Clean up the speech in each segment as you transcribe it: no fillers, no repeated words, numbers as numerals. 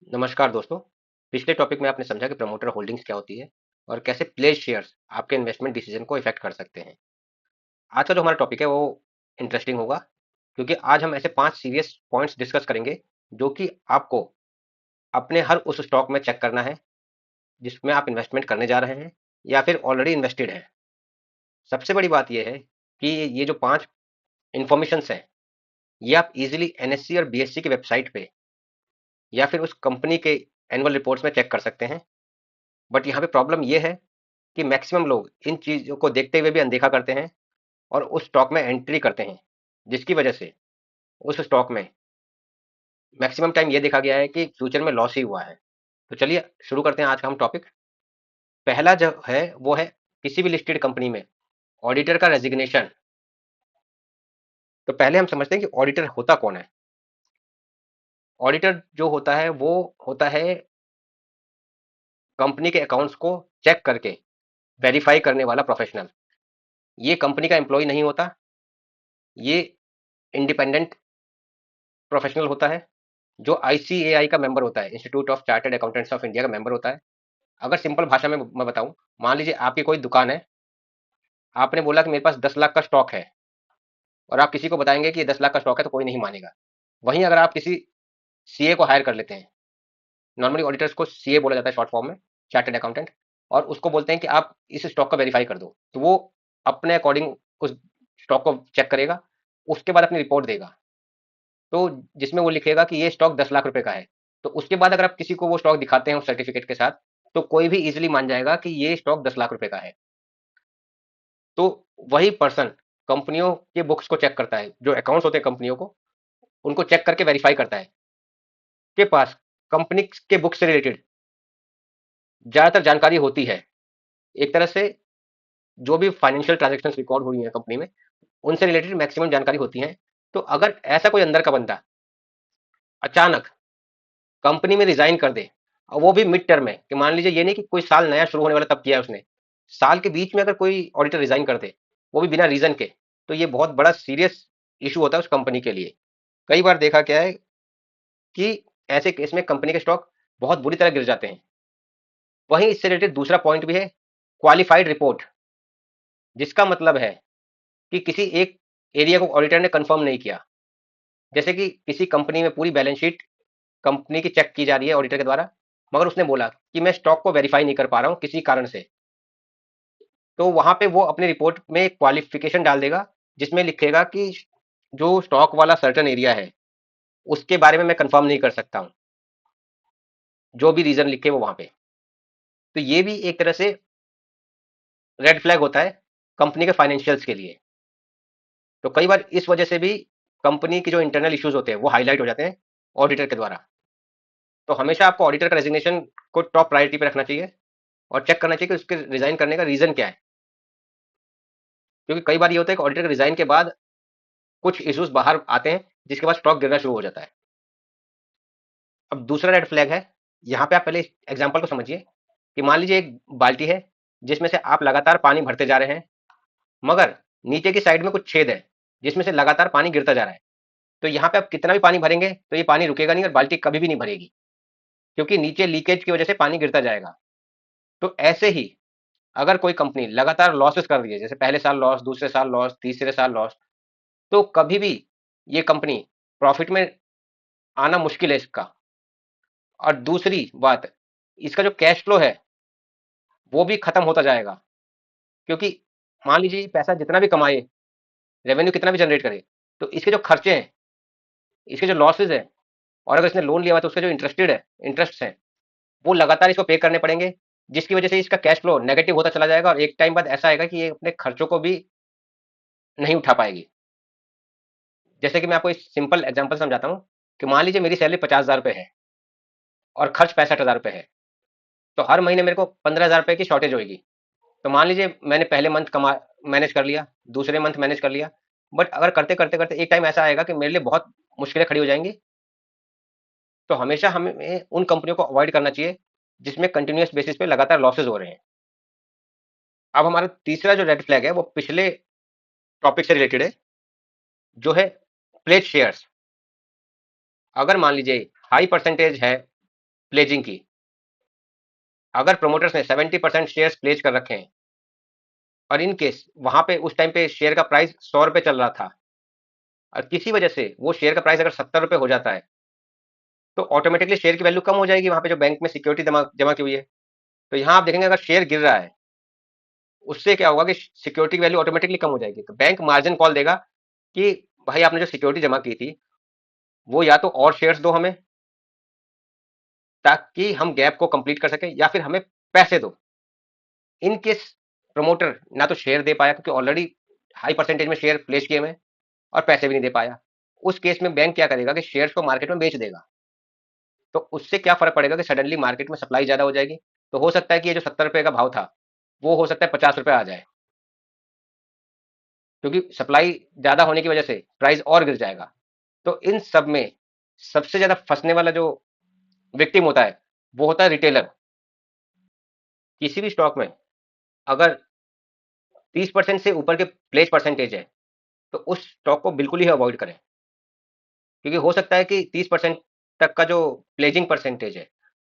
नमस्कार दोस्तों। पिछले टॉपिक में आपने समझा कि प्रमोटर होल्डिंग्स क्या होती है और कैसे प्लेज शेयर्स आपके इन्वेस्टमेंट डिसीजन को इफेक्ट कर सकते हैं। आज का जो हमारा टॉपिक है वो इंटरेस्टिंग होगा, क्योंकि आज हम ऐसे 5 सीरियस पॉइंट्स डिस्कस करेंगे जो कि आपको अपने हर उस स्टॉक में चेक करना है जिसमें आप इन्वेस्टमेंट करने जा रहे हैं या फिर ऑलरेडी इन्वेस्टेड है। सबसे बड़ी बात यह है कि ये जो 5 इंफॉर्मेशन हैं, ये आप इजीली एनएससी और बीएससी की वेबसाइट पे या फिर उस कंपनी के एनुअल रिपोर्ट्स में चेक कर सकते हैं। बट यहाँ पे प्रॉब्लम ये है कि मैक्सिमम लोग इन चीजों को देखते हुए भी अनदेखा करते हैं और उस स्टॉक में एंट्री करते हैं, जिसकी वजह से उस स्टॉक में मैक्सिमम टाइम ये देखा गया है कि फ्यूचर में लॉस ही हुआ है। तो चलिए शुरू करते हैं आज का हम टॉपिक। पहला जो है वो है किसी भी लिस्टेड कंपनी में ऑडिटर का रेजिग्नेशन। तो पहले हम समझते हैं कि ऑडिटर होता कौन है। ऑडिटर जो होता है वो होता है कंपनी के अकाउंट्स को चेक करके वेरीफाई करने वाला प्रोफेशनल। ये कंपनी का एम्प्लॉय नहीं होता, ये इंडिपेंडेंट प्रोफेशनल होता है जो आईसीएआई का मेंबर होता है, institute of chartered accountants of India का मेंबर होता है। अगर सिंपल भाषा में मैं बताऊं, मान लीजिए आपकी कोई दुकान है, आपने बोला कि मेरे पास 10 लाख का स्टॉक है और आप किसी को बताएंगे कि ये 10 लाख का स्टॉक है तो कोई नहीं मानेगा। वहीं अगर आप किसी सीए को हायर कर लेते हैं, नॉर्मली ऑडिटर्स को सीए बोला जाता है शॉर्ट फॉर्म में, चार्टर्ड अकाउंटेंट, और उसको बोलते हैं कि आप इस स्टॉक का वेरीफाई कर दो, तो वो अपने अकॉर्डिंग उस स्टॉक को चेक करेगा, उसके बाद अपनी रिपोर्ट देगा। तो जिसमें वो लिखेगा कि ये स्टॉक 10 लाख रुपए का है। तो उसके बाद अगर आप किसी को वो स्टॉक दिखाते हैं उस सर्टिफिकेट के साथ, तो कोई भी इजीली मान जाएगा कि ये स्टॉक 10 लाख रुपए का है। तो वही पर्सन कंपनियों के बुक्स को चेक करता है, जो अकाउंट्स होते हैं कंपनियों को, उनको चेक करके वेरीफाई करता है के पास कंपनी के बुक से रिलेटेड ज्यादातर जानकारी होती है। एक तरह से जो भी फाइनेंशियल ट्रांजेक्शन रिकॉर्ड हुई है कंपनी में, उनसे रिलेटेड मैक्सिमम जानकारी होती है। तो अगर ऐसा कोई अंदर का बंदा अचानक कंपनी में रिजाइन कर दे, और वो भी मिड टर्म में, कि मान लीजिए ये नहीं कि कोई साल नया शुरू होने वाला तब किया है उसने, साल के बीच में अगर कोई ऑडिटर रिजाइन कर दे, वो भी बिना रीजन के, तो ये बहुत बड़ा सीरियस इशू होता है उस कंपनी के लिए। कई बार देखा गया है कि ऐसे केस में कंपनी के स्टॉक बहुत बुरी तरह गिर जाते हैं। वहीं इससे रिलेटेड दूसरा पॉइंट भी है, क्वालिफाइड रिपोर्ट, जिसका मतलब है कि किसी एक एरिया को ऑडिटर ने कंफर्म नहीं किया। जैसे कि किसी कंपनी में पूरी बैलेंस शीट कंपनी की चेक की जा रही है ऑडिटर के द्वारा, मगर उसने बोला कि मैं स्टॉक को वेरीफाई नहीं कर पा रहा हूं किसी कारण से। तो वहां पे वो अपनी रिपोर्ट में एक क्वालिफिकेशन डाल देगा, जिसमें लिखेगा कि जो स्टॉक वाला सर्टन एरिया है उसके बारे में मैं कंफर्म नहीं कर सकता हूं, जो भी रीजन लिखे वो वहां पे। तो ये भी एक तरह से रेड फ्लैग होता है कंपनी के फाइनेंशियल्स के लिए। तो कई बार इस वजह से भी कंपनी के जो इंटरनल इश्यूज होते हैं वो हाईलाइट हो जाते हैं ऑडिटर के द्वारा। तो हमेशा आपको ऑडिटर का रेजिग्नेशन को टॉप प्रायोरिटी पे रखना चाहिए और चेक करना चाहिए कि उसके रिजाइन करने का रीजन क्या है। क्योंकि कई बार ये होता है कि ऑडिटर के रिजाइन के बाद कुछ इश्यूज बाहर आते हैं, जिसके बाद स्टॉक गिरना शुरू हो जाता है। अब दूसरा रेड फ्लैग है, यहाँ पे आप पहले एग्जाम्पल को समझिए, कि मान लीजिए एक बाल्टी है जिसमें से आप लगातार पानी भरते जा रहे हैं, मगर नीचे की साइड में कुछ छेद है जिसमें से लगातार पानी गिरता जा रहा है। तो यहाँ पे आप कितना भी पानी भरेंगे तो ये पानी रुकेगा नहीं और बाल्टी कभी भी नहीं भरेगी, क्योंकि नीचे लीकेज की वजह से पानी गिरता जाएगा। तो ऐसे ही अगर कोई कंपनी लगातार लॉसेस कर रही है, जैसे पहले साल लॉस, दूसरे साल लॉस, तीसरे साल लॉस, तो कभी भी ये कंपनी प्रॉफिट में आना मुश्किल है इसका। और दूसरी बात, इसका जो कैश फ्लो है वो भी खत्म होता जाएगा, क्योंकि मान लीजिए पैसा जितना भी कमाए, रेवेन्यू कितना भी जनरेट करे, तो इसके जो खर्चे हैं, इसके जो लॉसेज है, और अगर इसने लोन लिया हुआ तो उसके जो इंटरेस्ट है, वो लगातार इसको पे करने पड़ेंगे, जिसकी वजह से इसका कैश फ्लो नेगेटिव होता चला जाएगा और एक टाइम बाद ऐसा आएगा कि ये अपने खर्चों को भी नहीं उठा पाएगी। जैसे कि मैं आपको एक सिंपल एग्जांपल समझाता हूँ, कि मान लीजिए मेरी सैलरी 50,000 रुपये है और खर्च 65,000 रुपये है, तो हर महीने मेरे को 15,000 रुपये की शॉर्टेज होगी। तो मान लीजिए मैंने पहले मंथ कमा मैनेज कर लिया, दूसरे मंथ मैनेज कर लिया, बट अगर करते करते करते एक टाइम ऐसा आएगा कि मेरे लिए बहुत मुश्किलें खड़ी हो जाएंगी। तो हमेशा हमें उन कंपनियों को अवॉइड करना चाहिए जिसमें कंटिन्यूअस बेसिस पे लगातार लॉसेज हो रहे हैं। अब हमारा तीसरा जो रेड फ्लैग है वो पिछले टॉपिक से रिलेटेड है, जो है प्लेज शेयर्स। अगर मान लीजिए हाई परसेंटेज है प्लेजिंग की। अगर प्रोमोटर्स ने 70% शेयर्स प्लेज कर रखे हैं और इन केस वहां पे उस टाइम पे शेयर का प्राइस 100 रुपए चल रहा था और किसी वजह से वो शेयर का प्राइस अगर 70 रुपए हो जाता है तो ऑटोमेटिकली शेयर की वैल्यू कम हो जाएगी वहां पे जो बैंक में सिक्योरिटी जमा जमा की हुई है। तो यहाँ आप देखेंगे अगर शेयर गिर रहा है उससे क्या होगा कि सिक्योरिटी की वैल्यू ऑटोमेटिकली कम हो जाएगी। तो बैंक मार्जिन कॉल देगा कि भाई आपने जो सिक्योरिटी जमा की थी वो या तो और शेयर्स दो हमें ताकि हम गैप को कंप्लीट कर सकें या फिर हमें पैसे दो। इन केस प्रमोटर ना तो शेयर दे पाया क्योंकि ऑलरेडी हाई परसेंटेज में शेयर प्लेस किए हुए और पैसे भी नहीं दे पाया, उस केस में बैंक क्या करेगा कि शेयर्स को मार्केट में बेच देगा। तो उससे क्या फर्क पड़ेगा कि सडनली मार्केट में सप्लाई ज्यादा हो जाएगी। तो हो सकता है कि ये जो 70 रुपए का भाव था वो हो सकता है 50 रुपए आ जाए क्योंकि सप्लाई ज्यादा होने की वजह से प्राइस और गिर जाएगा। तो इन सब में सबसे ज्यादा फंसने वाला जो विक्टिम होता है वो होता है रिटेलर। किसी भी स्टॉक में अगर 30% से ऊपर के प्लेस परसेंटेज है तो उस स्टॉक को बिल्कुल ही अवॉइड करें क्योंकि हो सकता है कि 30% तक का जो प्लेजिंग परसेंटेज है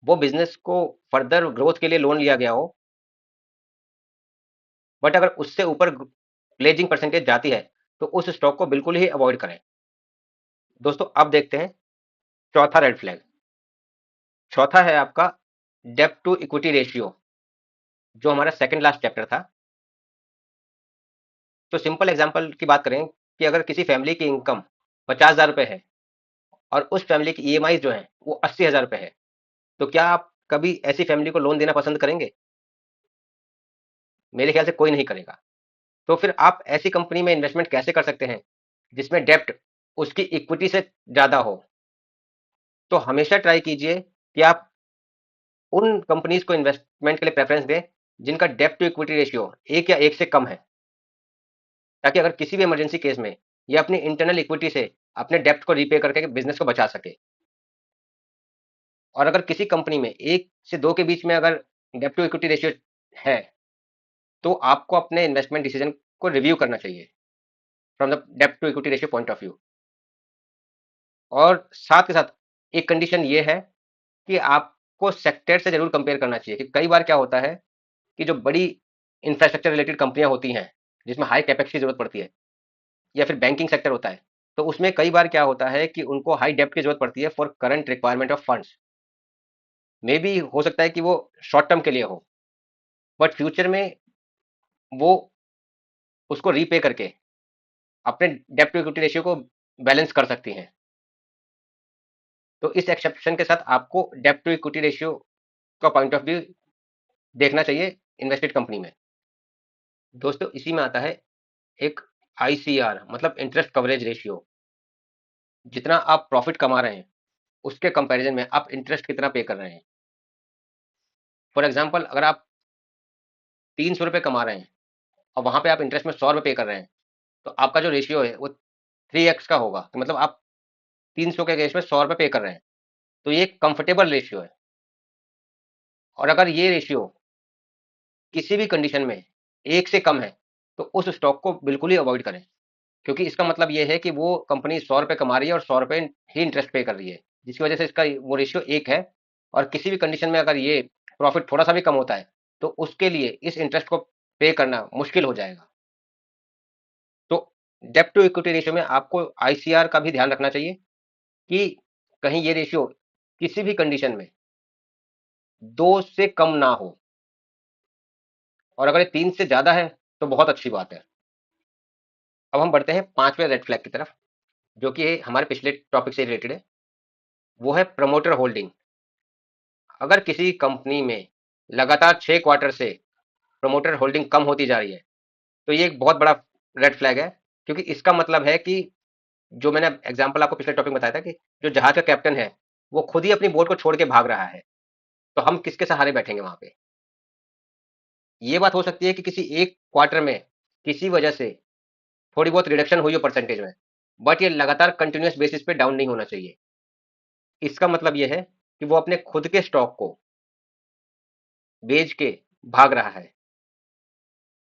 वो बिजनेस को फर्दर ग्रोथ के लिए लोन लिया गया हो, बट अगर उससे ऊपर प्लेजिंग परसेंटेज जाती है तो उस स्टॉक को बिल्कुल ही अवॉइड करें। दोस्तों अब देखते हैं चौथा रेड फ्लैग। चौथा है आपका डेब्ट टू इक्विटी रेशियो, जो हमारा सेकंड लास्ट चैप्टर था। तो सिंपल एग्जांपल की बात करें कि अगर किसी फैमिली की इनकम 50,000 रुपए है और उस फैमिली की ईएमआई जो है वो 80,000 रुपए है, तो क्या आप कभी ऐसी फैमिली को लोन देना पसंद करेंगे? मेरे ख्याल से कोई नहीं करेगा। तो फिर आप ऐसी कंपनी में इन्वेस्टमेंट कैसे कर सकते हैं जिसमें डेप्ट उसकी इक्विटी से ज्यादा हो? तो हमेशा ट्राई कीजिए कि आप उन कंपनीज को इन्वेस्टमेंट के लिए प्रेफरेंस दें जिनका डेप्ट टू इक्विटी रेशियो एक या एक से कम है, ताकि अगर किसी भी इमरजेंसी केस में ये अपनी इंटरनल इक्विटी से अपने डेप्ट को रीपे करके बिजनेस को बचा सके। और अगर किसी कंपनी में 1 से 2 के बीच में अगर डेप्ट टू इक्विटी रेशियो है तो आपको अपने इन्वेस्टमेंट डिसीजन को रिव्यू करना चाहिए फ्रॉम द डेप्ट to equity ratio point of view. और साथ के साथ एक कंडीशन ये है कि आपको सेक्टर से जरूर कंपेयर करना चाहिए कि कई बार क्या होता है कि जो बड़ी इंफ्रास्ट्रक्चर रिलेटेड कंपनियां होती हैं जिसमें हाई कैपेक्स की जरूरत पड़ती है या फिर बैंकिंग सेक्टर होता है, तो उसमें कई बार क्या होता है कि उनको हाई डेप्थ की जरूरत पड़ती है for current requirement of funds. May be हो सकता है कि वो शॉर्ट टर्म के लिए हो बट फ्यूचर में वो उसको रीपे करके अपने डेप्ट टू इक्विटी रेशियो को बैलेंस कर सकती हैं। तो इस एक्सेप्शन के साथ आपको डेप्ट टू इक्विटी रेशियो का पॉइंट ऑफ व्यू देखना चाहिए इन्वेस्टेड कंपनी में। दोस्तों इसी में आता है एक आईसीआर मतलब इंटरेस्ट कवरेज रेशियो। जितना आप प्रॉफिट कमा रहे हैं उसके कंपैरिजन में आप इंटरेस्ट कितना पे कर रहे हैं। फॉर एग्जांपल अगर आप 300 रुपये कमा रहे हैं और वहां पे आप इंटरेस्ट में 100 रुपये पे कर रहे हैं तो आपका जो रेशियो है वो 3x का होगा। तो मतलब आप 300 के केस में 100 रुपये पे कर रहे हैं, तो ये कंफर्टेबल रेशियो है। और अगर ये रेशियो किसी भी कंडीशन में एक से कम है तो उस स्टॉक को बिल्कुल ही अवॉइड करें क्योंकि इसका मतलब ये है कि वो कंपनी 100 रुपये कमा रही है और 100 रुपये ही इंटरेस्ट पे कर रही है, जिसकी वजह से इसका वो रेशियो एक है। और किसी भी कंडीशन में अगर ये प्रॉफिट थोड़ा सा भी कम होता है तो उसके लिए इस इंटरेस्ट को पे करना मुश्किल हो जाएगा। तो डेप्ट टू इक्विटी रेशियो में आपको आईसीआर का भी ध्यान रखना चाहिए कि कहीं ये रेशियो किसी भी कंडीशन में 2 से कम ना हो। और अगर ये 3 से ज्यादा है तो बहुत अच्छी बात है। अब हम बढ़ते हैं पांचवें रेड फ्लैग की तरफ जो कि हमारे पिछले टॉपिक से रिलेटेड है। वो है प्रमोटर होल्डिंग। अगर किसी कंपनी में लगातार 6 क्वार्टर से प्रमोटर होल्डिंग कम होती जा रही है तो ये एक बहुत बड़ा रेड फ्लैग है क्योंकि इसका मतलब है कि जो मैंने एग्जांपल आपको पिछले टॉपिक में बताया था कि जो जहाज का कैप्टन है वो खुद ही अपनी बोट को छोड़ के भाग रहा है, तो हम किसके सहारे बैठेंगे वहां पे? ये बात हो सकती है कि किसी एक क्वार्टर में किसी वजह से थोड़ी बहुत रिडक्शन हुई हो परसेंटेज में, बट ये लगातार कंटिन्यूस बेसिस पे डाउन नहीं होना चाहिए। इसका मतलब ये है कि वो अपने खुद के स्टॉक को बेच के भाग रहा है।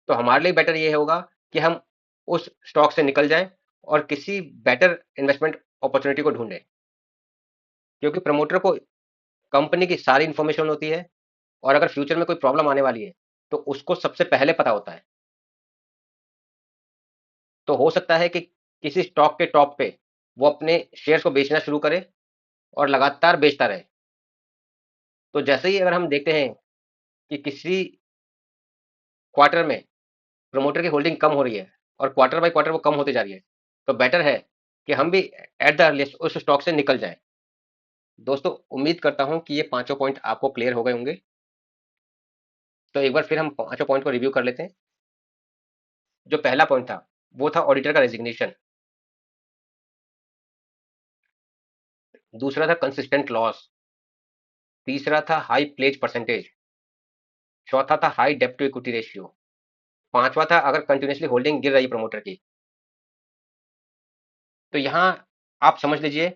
तो हमारे लिए बेटर ये होगा कि हम उस स्टॉक से निकल जाएं और किसी बेटर इन्वेस्टमेंट अपॉर्चुनिटी को ढूंढें क्योंकि प्रमोटर को कंपनी की सारी इंफॉर्मेशन होती है और अगर फ्यूचर में कोई प्रॉब्लम आने वाली है तो उसको सबसे पहले पता होता है। तो हो सकता है कि किसी स्टॉक के टॉप पे वो अपने शेयर्स को बेचना शुरू करे और लगातार बेचता रहे। तो जैसे ही अगर हम देखते हैं कि किसी क्वार्टर में प्रमोटर की होल्डिंग कम हो रही है और क्वार्टर बाय क्वार्टर वो कम होती जा रही है, तो बेटर है कि हम भी एट द अर्लीस्ट उस स्टॉक से निकल जाएं। दोस्तों, उम्मीद करता हूं कि ये पांचों पॉइंट आपको क्लियर हो गए होंगे। तो एक बार फिर हम पांचों पॉइंट को रिव्यू कर लेते हैं। जो पहला पॉइंट था वो था ऑडिटर का रेजिग्नेशन। दूसरा था कंसिस्टेंट लॉस। तीसरा था हाई प्लेज परसेंटेज। चौथा था हाई डेप्ट टू इक्विटी रेशियो। पांचवा था अगर कंटिन्यूसली होल्डिंग गिर रही प्रमोटर की। तो यहाँ आप समझ लीजिए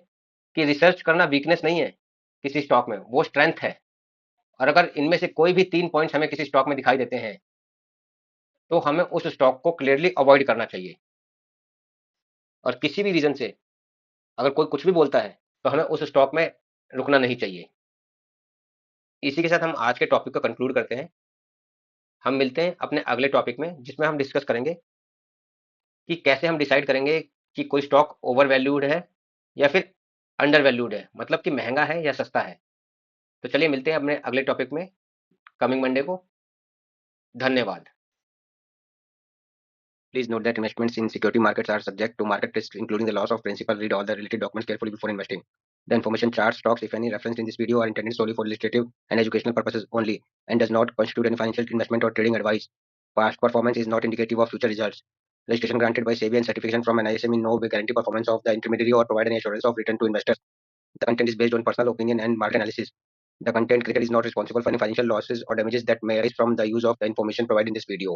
कि रिसर्च करना वीकनेस नहीं है किसी स्टॉक में, वो स्ट्रेंथ है। और अगर इनमें से कोई भी 3 पॉइंट्स हमें किसी स्टॉक में दिखाई देते हैं तो हमें उस स्टॉक को क्लियरली अवॉइड करना चाहिए। और किसी भी रीजन से अगर कोई कुछ भी बोलता है तो हमें उस स्टॉक में रुकना नहीं चाहिए। इसी के साथ हम आज के टॉपिक को कंक्लूड करते हैं। हम मिलते हैं अपने अगले टॉपिक में जिसमें हम डिस्कस करेंगे कि कैसे हम डिसाइड करेंगे कि कोई स्टॉक ओवर वैल्यूड है या फिर अंडर वैल्यूड है, मतलब कि महंगा है या सस्ता है। तो चलिए मिलते हैं अपने अगले टॉपिक में कमिंग मंडे को। धन्यवाद। Please note that investments in security markets are subject to market risks, including the loss of principal. Read all the related documents carefully before investing. The information, charts, stocks, if any, referenced in this video are intended solely for illustrative and educational purposes only, and does not constitute any financial investment or trading advice. Past performance is not indicative of future results. Registration granted by SEBI and certification from an ISM in no way guarantee performance of the intermediary or provide any assurance of return to investors. The content is based on personal opinion and market analysis. The content creator is not responsible for any financial losses or damages that may arise from the use of the information provided in this video.